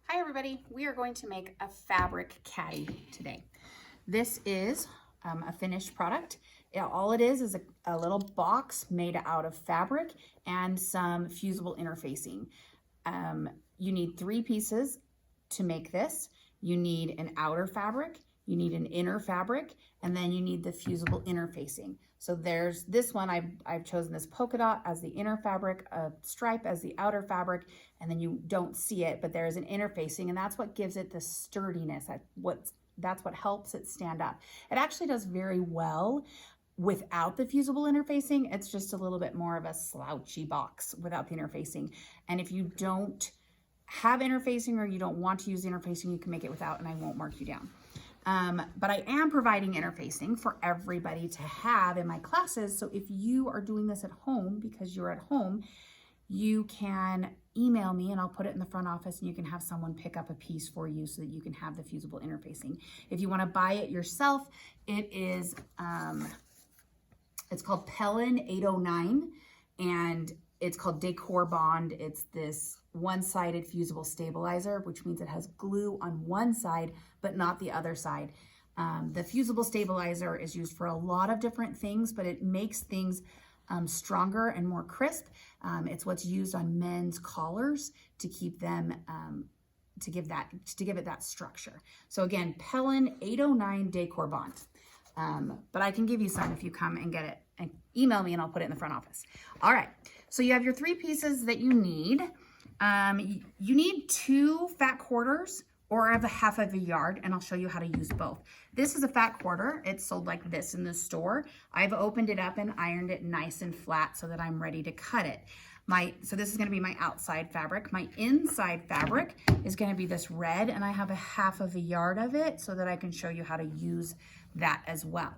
Hi everybody, we are going to make a fabric caddy today. This is a finished product. All it is a little box made out of fabric and some fusible interfacing. You need 3 pieces to make this. You need an outer fabric, you need an inner fabric, and then you need the fusible interfacing. So there's this one, I've chosen this polka dot as the inner fabric, a stripe as the outer fabric, and then you don't see it, but there is an interfacing, and that's what gives it the sturdiness. That's what helps it stand up. It actually does very well without the fusible interfacing. It's just a little bit more of a slouchy box without the interfacing. And if you don't have interfacing or you don't want to use interfacing, you can make it without, and I won't mark you down. But I am providing interfacing for everybody to have in my classes. So if you are doing this at home because you're at home, you can email me and I'll put it in the front office and you can have someone pick up a piece for you so that you can have the fusible interfacing. If you want to buy it yourself, it is, it's called Pellin 809 and it's called Decor Bond. It's this one-sided fusible stabilizer, which means it has glue on one side, but not the other side. The fusible stabilizer is used for a lot of different things, but it makes things stronger and more crisp. It's what's used on men's collars to keep them, to give it that structure. So again, Pellin 809 Decor Bond. But I can give you some if you come and get it and email me and I'll put it in the front office. All right, so you have your 3 pieces that you need. You need 2 fat quarters or a half of a yard, and I'll show you how to use both. This is a fat quarter. It's sold like this in the store. I've opened it up and ironed it nice and flat so that I'm ready to cut it. So this is gonna be my outside fabric. My inside fabric is gonna be this red, and I have a half of a yard of it so that I can show you how to use that as well.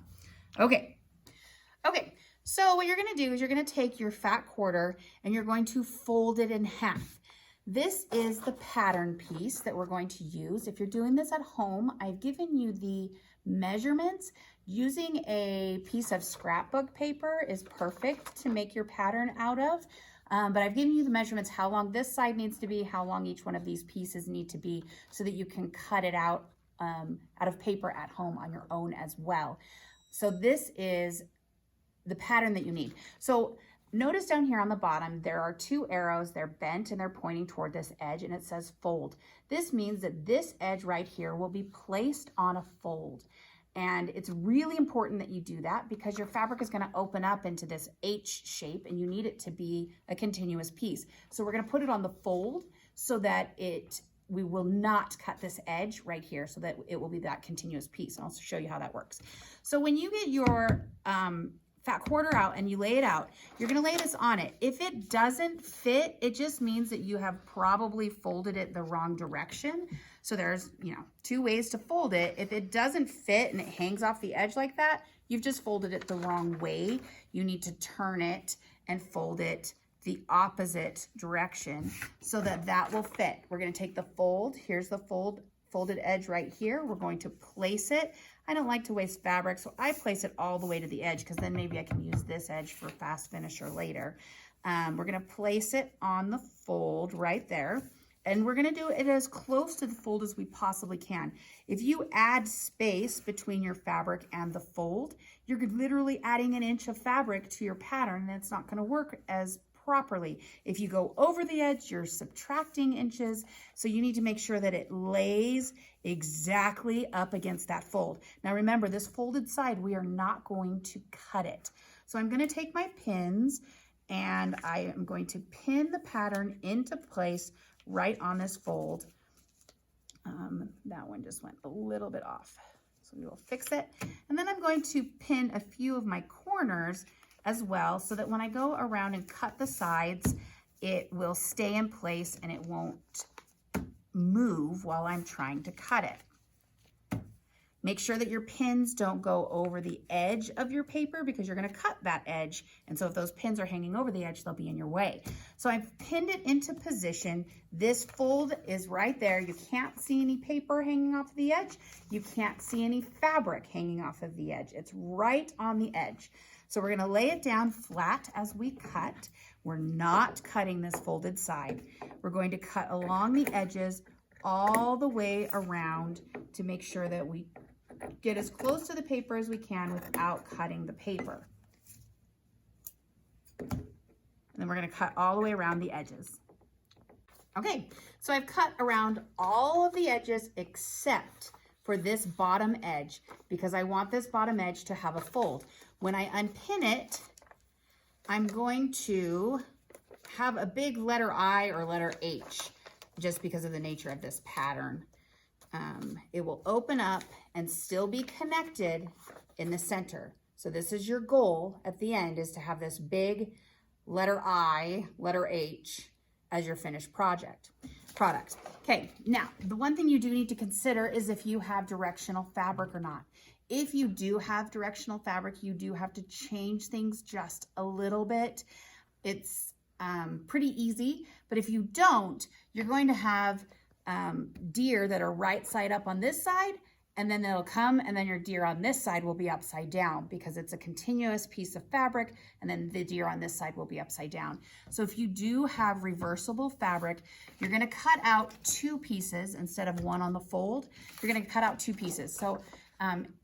Okay, so what you're gonna do is you're gonna take your fat quarter and you're going to fold it in half. This is the pattern piece that we're going to use. If you're doing this at home, I've given you the measurements. Using a piece of scrapbook paper is perfect to make your pattern out of. But I've given you the measurements, how long this side needs to be, how long each one of these pieces need to be, so that you can cut it out of paper at home on your own as well. So this is the pattern that you need. So notice down here on the bottom, there are 2 arrows. They're bent and they're pointing toward this edge, and it says fold. This means that this edge right here will be placed on a fold. And it's really important that you do that because your fabric is gonna open up into this H shape and you need it to be a continuous piece. So we're gonna put it on the fold so that we will not cut this edge right here, so that it will be that continuous piece. And I'll show you how that works. So when you get your fat quarter out and you lay it out, you're gonna lay this on it. If it doesn't fit, it just means that you have probably folded it the wrong direction. So there's 2 ways to fold it. If it doesn't fit and it hangs off the edge like that, you've just folded it the wrong way. You need to turn it and fold it the opposite direction so that that will fit. We're gonna take the fold, here's the folded edge right here. We're going to place it. I don't like to waste fabric, so I place it all the way to the edge because then maybe I can use this edge for fast finish or later. We're gonna place it on the fold right there, and we're gonna do it as close to the fold as we possibly can. If you add space between your fabric and the fold, you're literally adding an inch of fabric to your pattern, and it's not gonna work as properly. If you go over the edge, you're subtracting inches. So you need to make sure that it lays exactly up against that fold. Now remember, this folded side, we are not going to cut it. So I'm going to take my pins and I am going to pin the pattern into place right on this fold. That one just went a little bit off. So we will fix it. And then I'm going to pin a few of my corners as well, so that when I go around and cut the sides, it will stay in place and it won't move while I'm trying to cut it. Make sure that your pins don't go over the edge of your paper because you're gonna cut that edge. And so if those pins are hanging over the edge, they'll be in your way. So I've pinned it into position. This fold is right there. You can't see any paper hanging off the edge. You can't see any fabric hanging off of the edge. It's right on the edge. So we're gonna lay it down flat as we cut. We're not cutting this folded side. We're going to cut along the edges all the way around to make sure that we get as close to the paper as we can without cutting the paper. And then we're going to cut all the way around the edges. Okay, so I've cut around all of the edges except for this bottom edge because I want this bottom edge to have a fold. When I unpin it, I'm going to have a big letter I or letter H just because of the nature of this pattern. It will open up and still be connected in the center. So this is your goal at the end, is to have this big letter I, letter H as your finished product. Okay, now the one thing you do need to consider is if you have directional fabric or not. If you do have directional fabric, you do have to change things just a little bit. It's pretty easy, but if you don't, you're going to have deer that are right side up on this side, and then they'll come, and then your deer on this side will be upside down because it's a continuous piece of fabric, and then the deer on this side will be upside down. So if you do have reversible fabric, you're gonna cut out 2 pieces instead of 1 on the fold. You're gonna cut out 2 pieces. So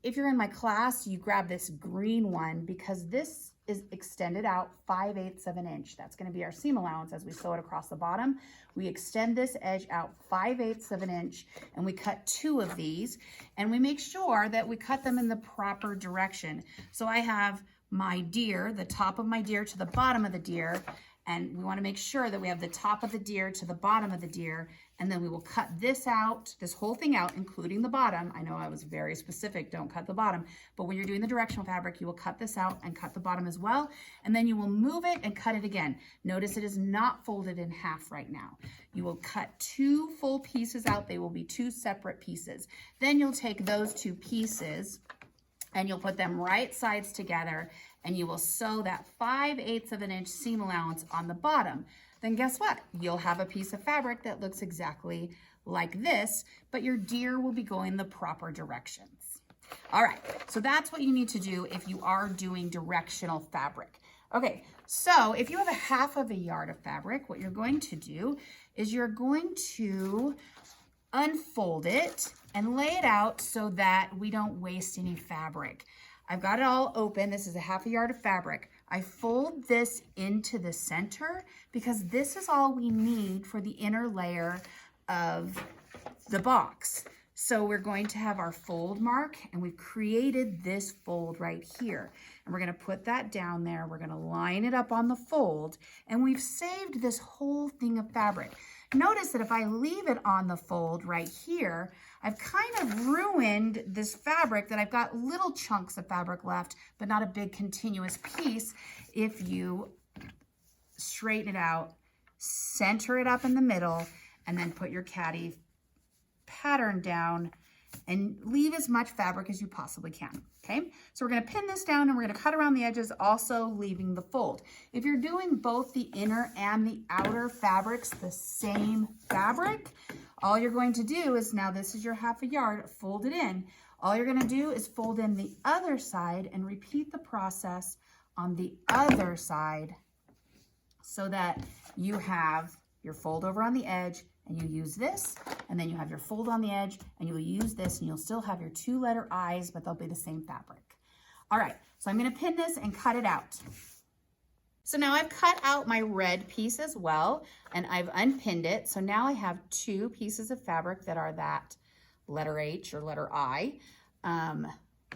if you're in my class, you grab this green one because this is extended out 5/8 of an inch. That's going to be our seam allowance as we sew it across the bottom. We extend this edge out 5/8 of an inch and we cut 2 of these, and we make sure that we cut them in the proper direction. So I have my deer, the top of my deer to the bottom of the deer, and we want to make sure that we have the top of the deer to the bottom of the deer, and then we will cut this out, this whole thing out, including the bottom. I know I was very specific, don't cut the bottom, but when you're doing the directional fabric, you will cut this out and cut the bottom as well, and then you will move it and cut it again. Notice it is not folded in half right now. You will cut 2 full pieces out. They will be 2 separate pieces. Then you'll take those 2 pieces and you'll put them right sides together, and you will sew that 5/8 of an inch seam allowance on the bottom. Then guess what? You'll have a piece of fabric that looks exactly like this, but your deer will be going the proper directions. All right, so that's what you need to do if you are doing directional fabric. Okay, so if you have a 1/2 yard of fabric, what you're going to do is you're going to unfold it and lay it out so that we don't waste any fabric. I've got it all open. This is a 1/2 yard of fabric. I fold this into the center because this is all we need for the inner layer of the box. So we're going to have our fold mark, and we've created this fold right here. And we're gonna put that down there. We're gonna line it up on the fold, and we've saved this whole thing of fabric. Notice that if I leave it on the fold right here, I've kind of ruined this fabric that I've got little chunks of fabric left, but not a big continuous piece. If you straighten it out, center it up in the middle, and then put your caddy pattern down and leave as much fabric as you possibly can. Okay, so we're going to pin this down and we're going to cut around the edges, also leaving the fold. If you're doing both the inner and the outer fabrics the same fabric, all you're going to do is, now this is your 1/2 yard, fold it in. All you're going to do is fold in the other side and repeat the process on the other side so that you have your fold over on the edge, and you use this, and then you have your fold on the edge, and you'll use this, and you'll still have your 2 letter I's, but they'll be the same fabric. All right, so I'm gonna pin this and cut it out. So now I've cut out my red piece as well, and I've unpinned it. So now I have 2 pieces of fabric that are that letter H or letter I.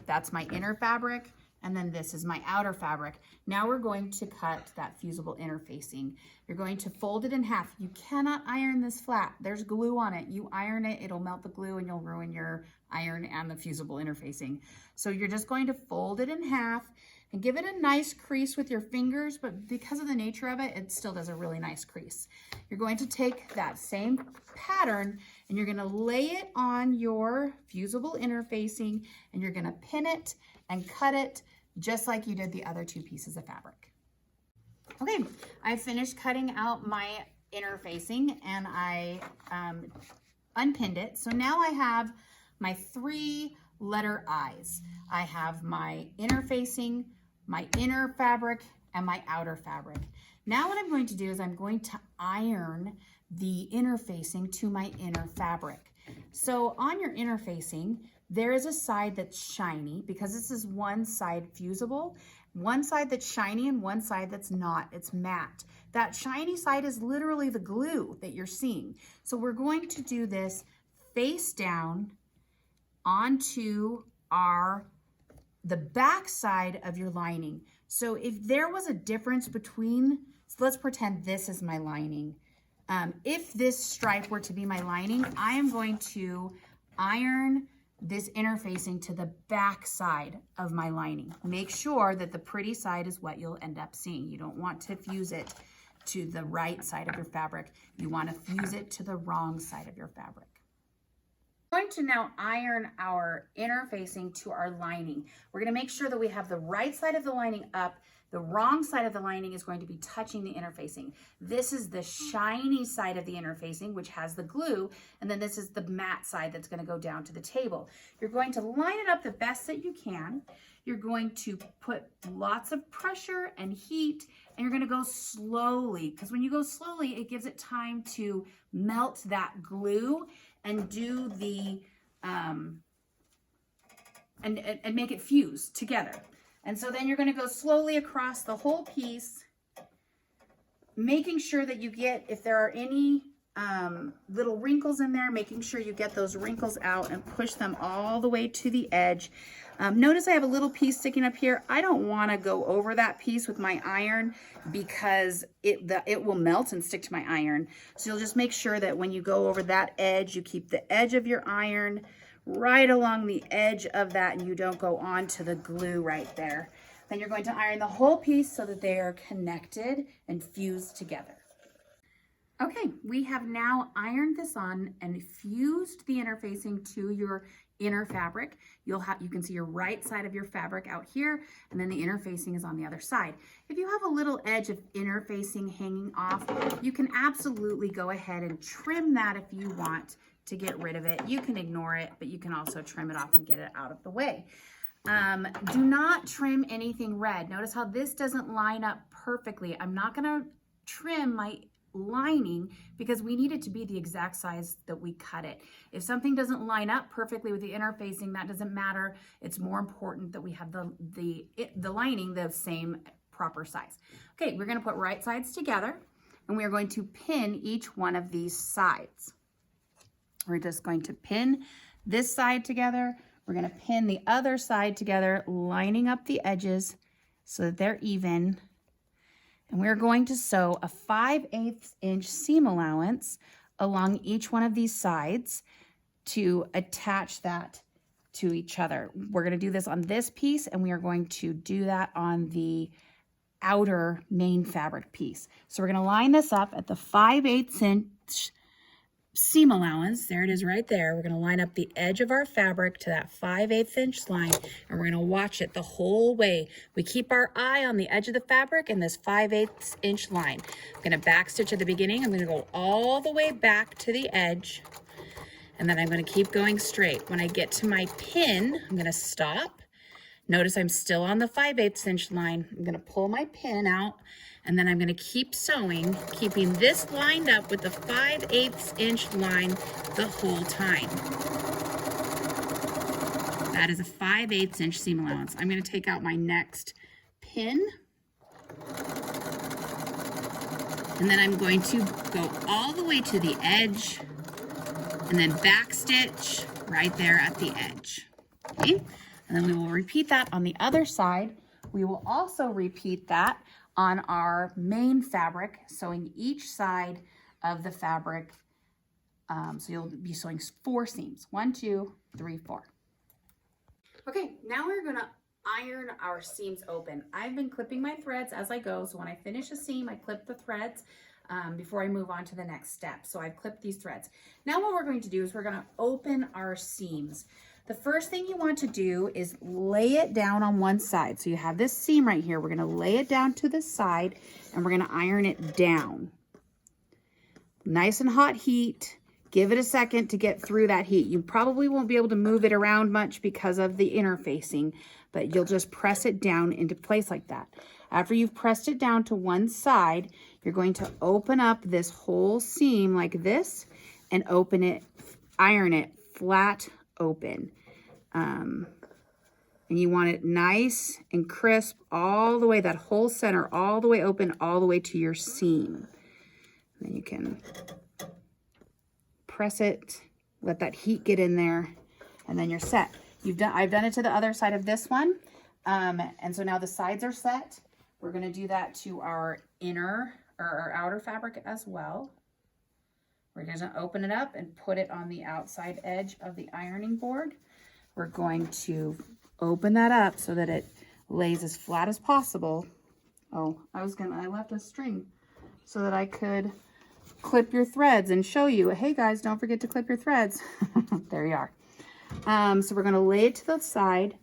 That's my inner fabric, and then this is my outer fabric. Now we're going to cut that fusible interfacing. You're going to fold it in half. You cannot iron this flat. There's glue on it. You iron it, it'll melt the glue and you'll ruin your iron and the fusible interfacing. So you're just going to fold it in half and give it a nice crease with your fingers, but because of the nature of it, it still does a really nice crease. You're going to take that same pattern and you're gonna lay it on your fusible interfacing, and you're gonna pin it and cut it just like you did the other 2 pieces of fabric. Okay, I finished cutting out my interfacing and I unpinned it. So now I have my 3 letter I's. I have my interfacing, my inner fabric, and my outer fabric. Now what I'm going to do is I'm going to iron the interfacing to my inner fabric. So on your interfacing, there is a side that's shiny because this is one side fusible, one side that's shiny and one side that's not, it's matte. That shiny side is literally the glue that you're seeing. So we're going to do this face down onto the back side of your lining. So if there was a difference between, so let's pretend this is my lining. If this stripe were to be my lining, I am going to iron this interfacing to the back side of my lining. Make sure that the pretty side is what you'll end up seeing. You don't want to fuse it to the right side of your fabric. You want to fuse it to the wrong side of your fabric. We're going to now iron our interfacing to our lining. We're going to make sure that we have the right side of the lining up. The wrong side of the lining is going to be touching the interfacing. This is the shiny side of the interfacing, which has the glue, and then this is the matte side that's going to go down to the table. You're going to line it up the best that you can. You're going to put lots of pressure and heat, and you're going to go slowly, because when you go slowly, it gives it time to melt that glue and do the and make it fuse together. And so then you're going to go slowly across the whole piece, making sure that you get, if there are any little wrinkles in there, making sure you get those wrinkles out and push them all the way to the edge. Notice I have a little piece sticking up here. I don't want to go over that piece with my iron because it will melt and stick to my iron. So you'll just make sure that when you go over that edge, you keep the edge of your iron right along the edge of that and you don't go on to the glue right there. Then you're going to iron the whole piece so that they are connected and fused together. Okay, we have now ironed this on and fused the interfacing to your inner fabric. You can see your right side of your fabric out here, and then the interfacing is on the other side. If you have a little edge of interfacing hanging off, you can absolutely go ahead and trim that if you want to get rid of it. You can ignore it, but you can also trim it off and get it out of the way. Do not trim anything red. Notice how this doesn't line up perfectly. I'm not gonna trim my lining because we need it to be the exact size that we cut it. If something doesn't line up perfectly with the interfacing, that doesn't matter. It's more important that we have the lining the same proper size. Okay, we're gonna put right sides together and we are going to pin each one of these sides. We're just going to pin this side together. We're going to pin the other side together, lining up the edges so that they're even. And we're going to sew a 5/8 inch seam allowance along each one of these sides to attach that to each other. We're going to do this on this piece, and we are going to do that on the outer main fabric piece. So we're going to line this up at the 5/8 inch seam allowance. There it is right there. We're going to line up the edge of our fabric to that 5/8 inch line, and we're going to watch it the whole way. We keep our eye on the edge of the fabric and this 5/8 inch line. I'm going to back stitch at the beginning. I'm going to go all the way back to the edge, and then I'm going to keep going straight. When I get to my pin, I'm going to stop. Notice I'm still on the 5/8 inch line. I'm going to pull my pin out, and then I'm going to keep sewing, keeping this lined up with the 5/8 inch line the whole time. That is a 5/8 inch seam allowance. I'm going to take out my next pin, and then I'm going to go all the way to the edge and then back stitch right there at the edge. Okay, and then we will repeat that on the other side. We will also repeat that on our main fabric, sewing each side of the fabric. So you'll be sewing 4 seams. 1, 2, 3, 4. Okay, now we're gonna iron our seams open. I've been clipping my threads as I go, so when I finish a seam, I clip the threads before I move on to the next step. So I've clipped these threads. Now what we're going to do is we're gonna open our seams. The first thing you want to do is lay it down on one side. So you have this seam right here. We're going to lay it down to the side and we're going to iron it down. Nice and hot heat. Give it a second to get through that heat. You probably won't be able to move it around much because of the interfacing, but you'll just press it down into place like that. After you've pressed it down to one side, you're going to open up this whole seam like this and open it, iron it flat open. And you want it nice and crisp all the way, that whole center, all the way open, all the way to your seam. And then you can press it, let that heat get in there, and then you're set. I've done it to the other side of this one. And so now the sides are set. We're gonna do that to our inner or our outer fabric as well. We're gonna open it up and put it on the outside edge of the ironing board. We're going to open that up so that it lays as flat as possible. Oh, I left a string so that I could clip your threads and show you, hey guys, don't forget to clip your threads. There you are. So we're gonna lay it to the side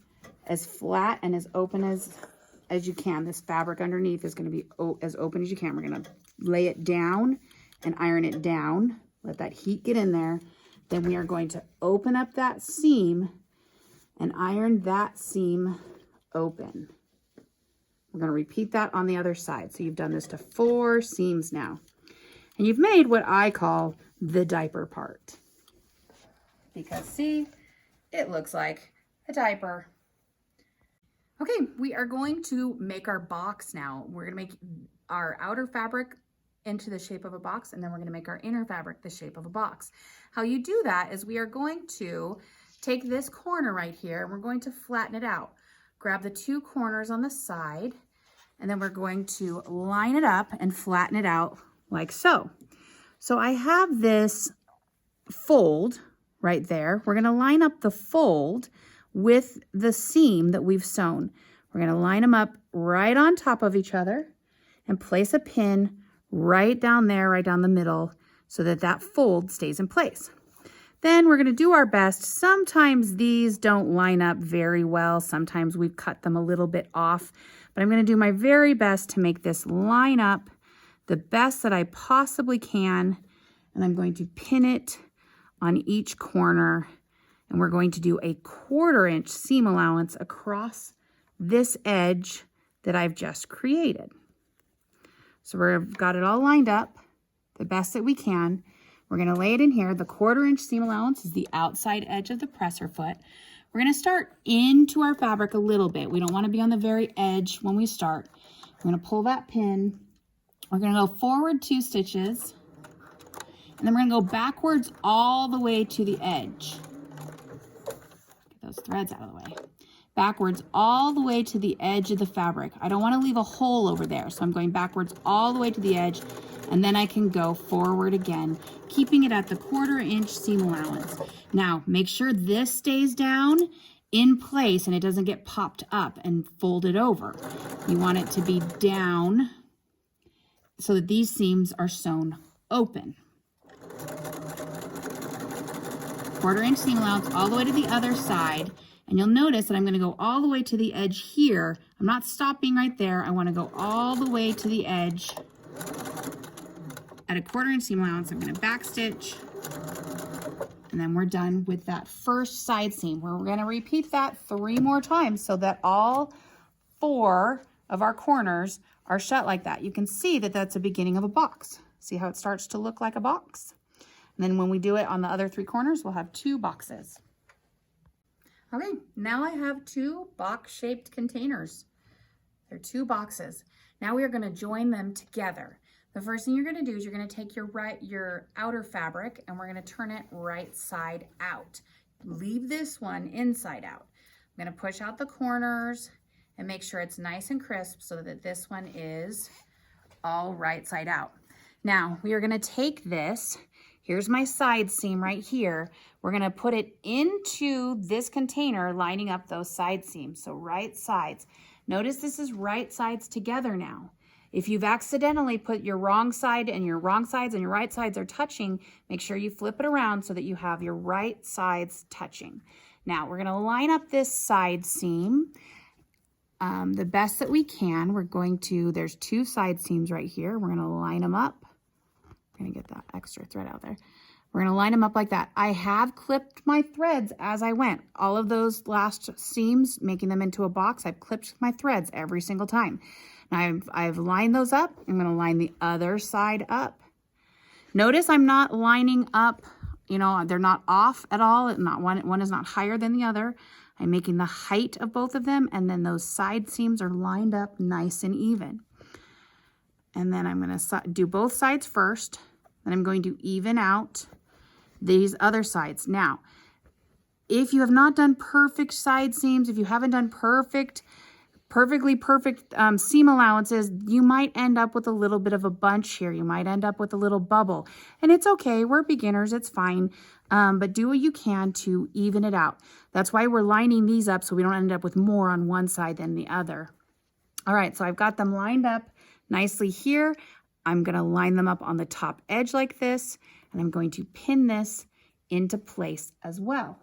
as flat and as open as you can. This fabric underneath is gonna be as open as you can. We're gonna lay it down and iron it down. Let that heat get in there. Then we are going to open up that seam and iron that seam open. We're going to repeat that on the other side. So you've done this to 4 seams now. And you've made what I call the diaper part. Because see, it looks like a diaper. Okay, we are going to make our box now. We're going to make our outer fabric into the shape of a box, and then we're going to make our inner fabric the shape of a box. How you do that is we are going to take this corner right here and we're going to flatten it out. Grab the 2 corners on the side, and then we're going to line it up and flatten it out like so. So I have this fold right there. We're going to line up the fold with the seam that we've sewn. We're going to line them up right on top of each other and place a pin right down there, right down the middle, so that that fold stays in place. Then we're going to do our best. Sometimes these don't line up very well. Sometimes we've cut them a little bit off, but I'm going to do my very best to make this line up the best that I possibly can. And I'm going to pin it on each corner, and we're going to do a 1/4 inch seam allowance across this edge that I've just created. So we've got it all lined up the best that we can. We're going to lay it in here. The 1/4 inch seam allowance is the outside edge of the presser foot. We're going to start into our fabric a little bit. We don't want to be on the very edge when we start. We're going to pull that pin. We're going to go forward 2 stitches. And then we're going to go backwards all the way to the edge. Get those threads out of the way. Backwards all the way to the edge of the fabric. I don't want to leave a hole over there, so I'm going backwards all the way to the edge, and then I can go forward again, keeping it at the 1/4 inch seam allowance. Now, make sure this stays down in place and it doesn't get popped up and folded over. You want it to be down so that these seams are sewn open. 1/4 inch seam allowance all the way to the other side. And you'll notice that I'm going to go all the way to the edge here. I'm not stopping right there. I want to go all the way to the edge at a 1/4 inch seam allowance. I'm going to back stitch, and then we're done with that first side seam. We're going to repeat that 3 more times so that all 4 of our corners are shut like that. You can see that that's the beginning of a box. See how it starts to look like a box? And then when we do it on the other 3 corners, we'll have 2 boxes. Okay, now I have 2 box-shaped containers. They're 2 boxes. Now we are going to join them together. The first thing you're going to do is you're going to take your outer fabric and we're going to turn it right side out. Leave this one inside out. I'm going to push out the corners and make sure it's nice and crisp so that this one is all right side out. Now we are going to take this. Here's my side seam right here. We're going to put it into this container, lining up those side seams. So right sides. Notice this is right sides together now. If you've accidentally put your wrong side and your wrong sides and your right sides are touching, make sure you flip it around so that you have your right sides touching. Now we're going to line up this side seam the best that we can. We're going to, there's 2 side seams right here. We're going to line them up. I'm going to get that extra thread out there. We're going to line them up like that. I have clipped my threads as I went. All of those last seams, making them into a box, I've clipped my threads every single time. I've lined those up. I'm going to line the other side up. Notice I'm not lining up, you know, they're not off at all. Not one is not higher than the other. I'm making the height of both of them, and then those side seams are lined up nice and even. And then I'm going to do both sides first. Then I'm going to even out these other sides. Now, if you have not done perfect side seams, if you haven't done perfectly perfect seam allowances, you might end up with a little bit of a bunch here. You might end up with a little bubble. And it's okay. We're beginners. It's fine. But do what you can to even it out. That's why we're lining these up so we don't end up with more on one side than the other. All right, so I've got them lined up nicely here. I'm going to line them up on the top edge like this, and I'm going to pin this into place as well.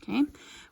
Okay,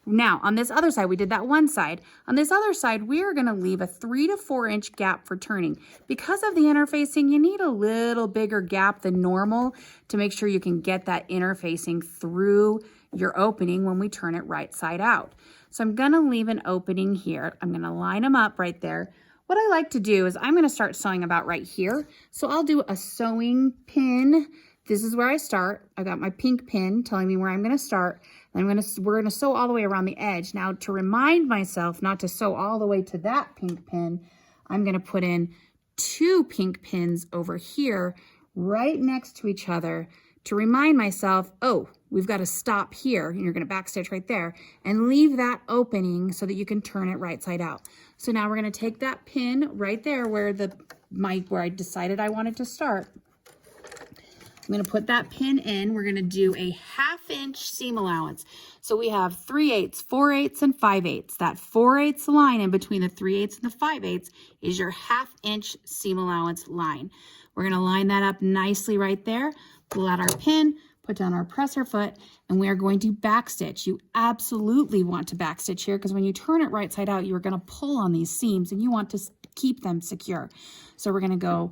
now on this other side, we did that one side. On this other side, we are going to leave a 3 to 4 inch gap for turning. Because of the interfacing, you need a little bigger gap than normal to make sure you can get that interfacing through your opening when we turn it right side out. So I'm going to leave an opening here. I'm going to line them up right there. What I like to do is I'm going to start sewing about right here. So I'll do a sewing pin. This is where I start. I got my pink pin telling me where I'm going to start. And we're going to sew all the way around the edge. Now, to remind myself not to sew all the way to that pink pin, I'm going to put in 2 pink pins over here right next to each other to remind myself, oh, we've got to stop here. And you're going to backstitch right there and leave that opening so that you can turn it right side out. So now we're going to take that pin right there where I decided I wanted to start. I'm going to put that pin in. We're going to do a 1/2 inch seam allowance. So we have 3/8, 4/8, and 5/8. That 4/8 line in between the 3/8 and the 5/8 is your 1/2 inch seam allowance line. We're going to line that up nicely right there. Pull out our pin, put down our presser foot, and we are going to backstitch. You absolutely want to backstitch here because when you turn it right side out, you're going to pull on these seams and you want to keep them secure. So we're going to go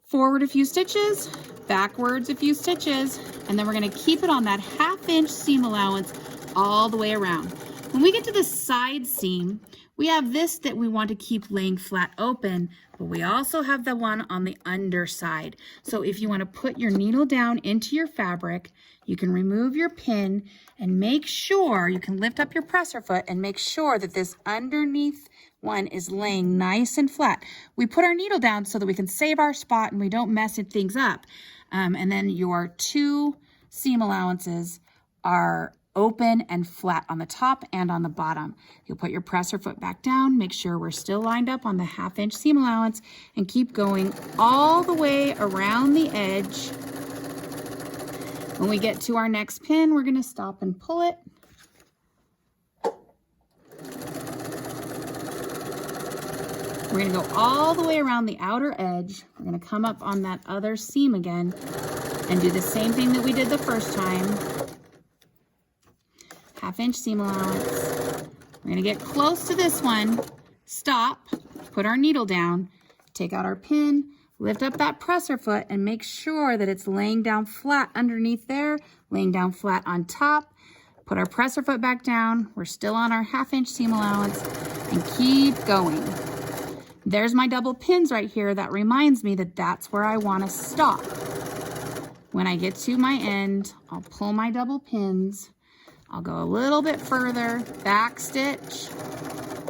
forward a few stitches, backwards a few stitches, and then we're going to keep it on that 1/2 inch seam allowance all the way around. When we get to the side seam, we have this that we want to keep laying flat open, but we also have the one on the underside. So if you want to put your needle down into your fabric, you can remove your pin and make sure, you can lift up your presser foot and make sure that this underneath one is laying nice and flat. We put our needle down so that we can save our spot and we don't mess things up. And then your 2 seam allowances are open and flat on the top and on the bottom. You'll put your presser foot back down, make sure we're still lined up on the 1/2 inch seam allowance, and keep going all the way around the edge. When we get to our next pin, we're going to stop and pull it. We're going to go all the way around the outer edge. We're going to come up on that other seam again and do the same thing that we did the first time. 1/2 inch seam allowance. We're going to get close to this one. Stop, put our needle down, take out our pin, lift up that presser foot, and make sure that it's laying down flat underneath there, laying down flat on top. Put our presser foot back down. We're still on our 1/2 inch seam allowance, and keep going. There's my double pins right here. That reminds me that that's where I want to stop. When I get to my end, I'll pull my double pins. I'll go a little bit further, back stitch,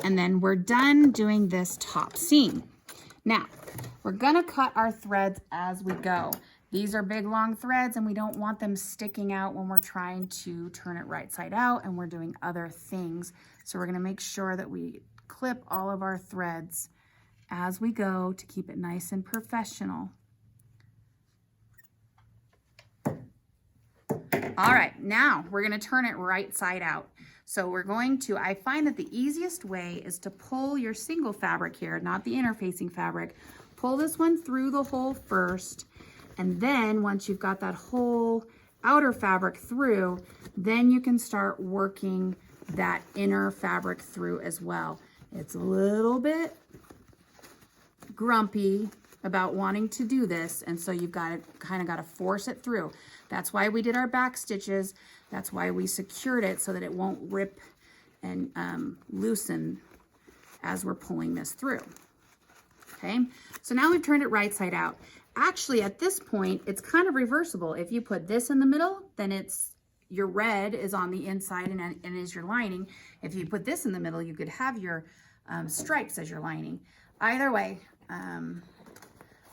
and then we're done doing this top seam. Now, we're gonna cut our threads as we go. These are big long threads and we don't want them sticking out when we're trying to turn it right side out and we're doing other things. So we're gonna make sure that we clip all of our threads as we go to keep it nice and professional. All right, now we're going to turn it right side out. So we're going to, I find that the easiest way is to pull your single fabric here, not the interfacing fabric. Pull this one through the hole first, and then once you've got that whole outer fabric through, then you can start working that inner fabric through as well. It's a little bit grumpy, about wanting to do this, and so you've got to kind of got to force it through. That's why we did our back stitches. That's why we secured it so that it won't rip and loosen as we're pulling this through. Okay, so now we've turned it right side out. Actually, at this point, it's kind of reversible. If you put this in the middle, then it's your red is on the inside and is your lining. If you put this in the middle, you could have your stripes as your lining. Either way,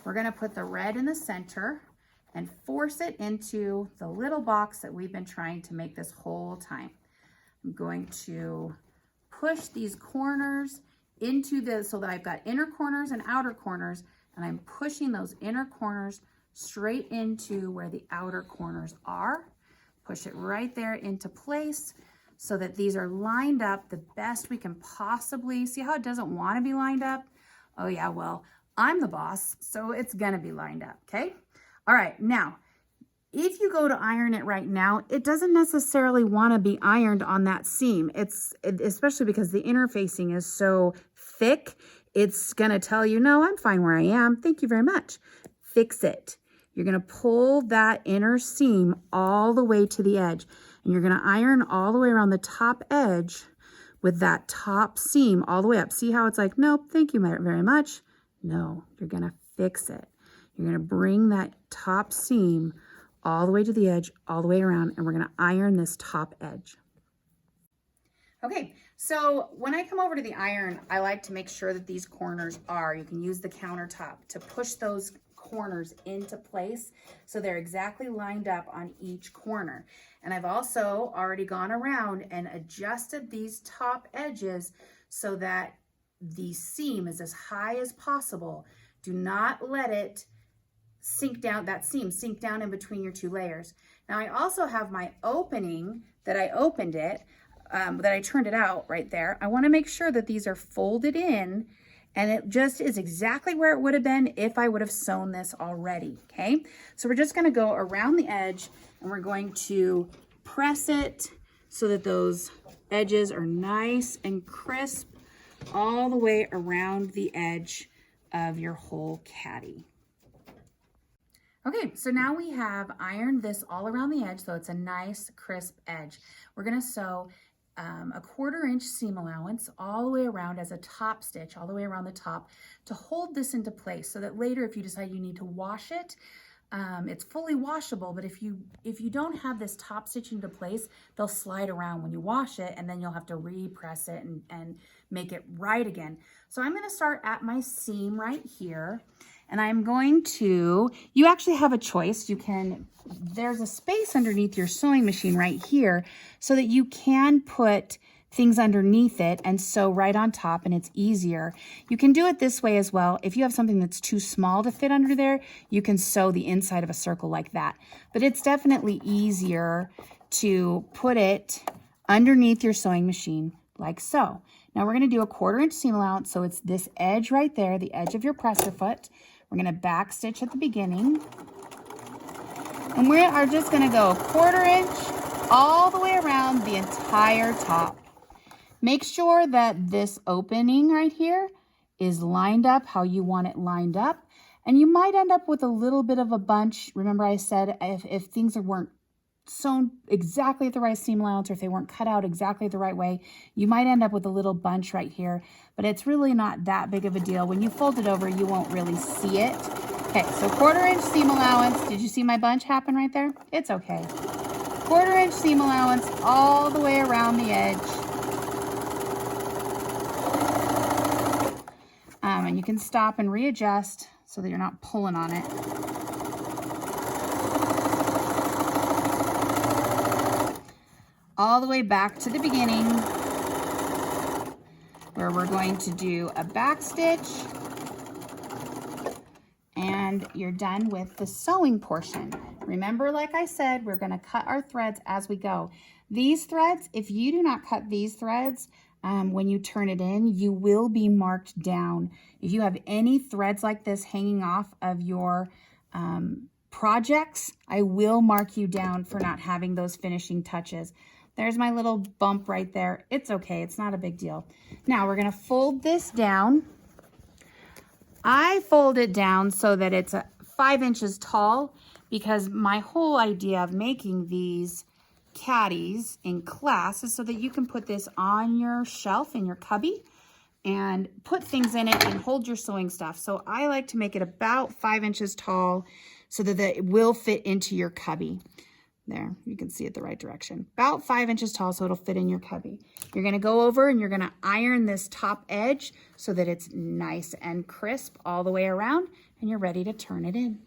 we're gonna put the red in the center and force it into the little box that we've been trying to make this whole time. I'm going to push these corners into this so that I've got inner corners and outer corners, and I'm pushing those inner corners straight into where the outer corners are. Push it right there into place so that these are lined up the best we can possibly. See how it doesn't want to be lined up? Oh yeah, well, I'm the boss, so it's gonna be lined up, okay? All right, now, if you go to iron it right now, it doesn't necessarily want to be ironed on that seam. Especially because the interfacing is so thick, it's going to tell you, no, I'm fine where I am. Thank you very much. Fix it. You're going to pull that inner seam all the way to the edge, and you're going to iron all the way around the top edge with that top seam all the way up. See how it's like, nope, thank you very much. No, you're going to fix it. You're going to bring that top seam all the way to the edge, all the way around, and we're going to iron this top edge. Okay, so when I come over to the iron, I like to make sure that these corners you can use the countertop to push those corners into place so they're exactly lined up on each corner. And I've also already gone around and adjusted these top edges so that the seam is as high as possible. Do not let it sink down, that seam sink down in between your two layers. Now I also have my opening that I opened it, that I turned it out right there. I want to make sure that these are folded in and it just is exactly where it would have been if I would have sewn this already, okay? So we're just going to go around the edge and we're going to press it so that those edges are nice and crisp all the way around the edge of your whole caddy. Okay, so now we have ironed this all around the edge so it's a nice crisp edge. We're gonna sew a 1/4 inch seam allowance all the way around as a top stitch, all the way around the top to hold this into place so that later if you decide you need to wash it, it's fully washable, but if you don't have this top stitch into place, they'll slide around when you wash it and then you'll have to repress it and make it right again. So I'm gonna start at my seam right here. And I'm going to, you actually have a choice. There's a space underneath your sewing machine right here so that you can put things underneath it and sew right on top and it's easier. You can do it this way as well. If you have something that's too small to fit under there, you can sew the inside of a circle like that. But it's definitely easier to put it underneath your sewing machine like so. Now we're going to do a 1/4 inch seam allowance. So it's this edge right there, the edge of your presser foot. We're going to back stitch at the beginning. And we are just going to go 1/4 inch all the way around the entire top. Make sure that this opening right here is lined up how you want it lined up. And you might end up with a little bit of a bunch. Remember I said if things weren't sewn exactly at the right seam allowance or if they weren't cut out exactly the right way, you might end up with a little bunch right here, but it's really not that big of a deal. When you fold it over, you won't really see it. Okay, so 1/4 inch seam allowance. Did you see my bunch happen right there? It's okay. 1/4 inch seam allowance all the way around the edge. And you can stop and readjust so that you're not pulling on it. All the way back to the beginning where we're going to do a back stitch and you're done with the sewing portion. Remember, like I said, we're going to cut our threads as we go. These threads, if you do not cut these threads when you turn it in, you will be marked down. If you have any threads like this hanging off of your projects, I will mark you down for not having those finishing touches. There's my little bump right there. It's okay. It's not a big deal. Now we're going to fold this down. I fold it down so that it's 5 inches tall, because my whole idea of making these caddies in class is so that you can put this on your shelf in your cubby and put things in it and hold your sewing stuff. So I like to make it about 5 inches tall so that it will fit into your cubby. There, you can see it the right direction. About 5 inches tall so it'll fit in your cubby. You're gonna go over and you're gonna iron this top edge so that it's nice and crisp all the way around, and you're ready to turn it in.